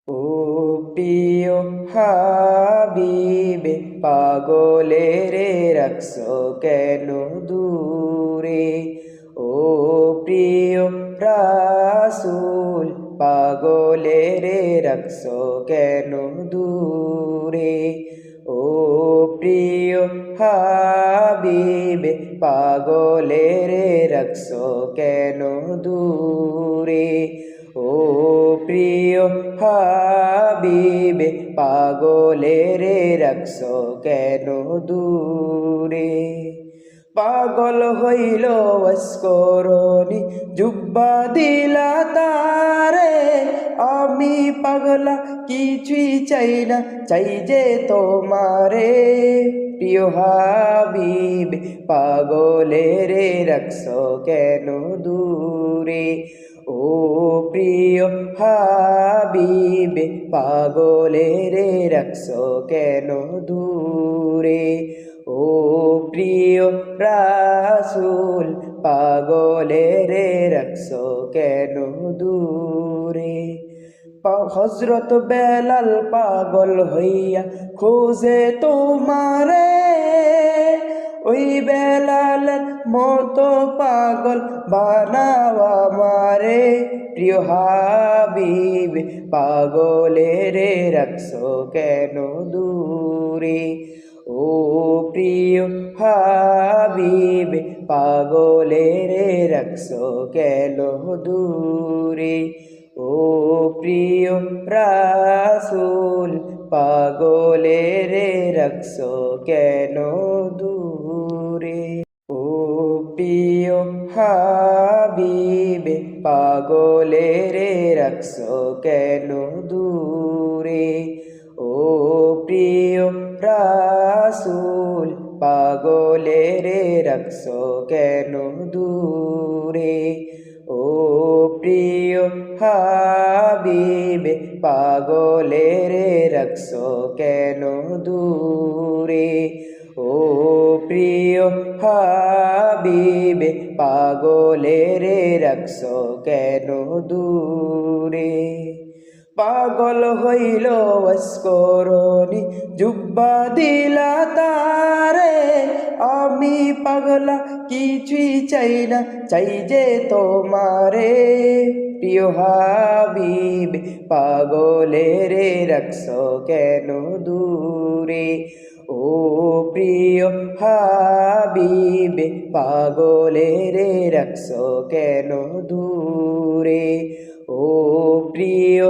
ও প্রিয় হাবিবে পাগলে রে রাখছো কেন দূরে। ও প্রিয় রাসূল পাগলে রে রাখছো কেন দূরে। ও প্রিয় হাবিবে পাগলে রে রাখছো কেন দূরে। ও প্রিয় হাবিবে পাগলে রে রাখছো কেন দূরে। পাগল হইল অস্করণী জুব্বা দিলা তারে। আমি পাগলা কিছুই চাই না, চাই যে তোমারে। প্রিয় হাবিব পাগলে রে রাখছো কেন দূরে। ও প্রিয় হাবিবে পাগলে রে রাখছো কেন দূরে। ও প্রিয় রাসূল পাগলে রে রাখছো কেন দূরে। হযরত বেলাল পাগল হইয়া খোঁজে তোমারে। ওই বেলালের মতো পাগল বানাও আমারে। প্রিয় হাবিব পাগলে রে রাখছো কেন দূরে। ও প্রিয় হাবিব পাগলে রে রাখছো কেন দূরে। ও প্রিয় রাসূল পাগলে রে রাখছো কেন দূরে। ও প্রিয় হাবিবে পাগলে রে রাখছো কেন দূরে। ও প্রিয় রাসূল পাগলে রে রাখছো কেন দূরে। ও প্রিয় হাবিবে পাগলে রে রাখছো কেন দূরে। ও প্রিয় হাবিবে পাগলে রে রাখছো কেন দূরে। পাগল হইল অস্করণী জুব্বা দিলা তারে। আমি পাগলা কিছুই চাই না, চাই যে তোমারে। প্রিয় হাবিব পাগলে রে রাখছো কেন দূরে। ও প্রিয় হাবিবে পাগলে রে রাখছো কেন দূরে। ও প্রিয়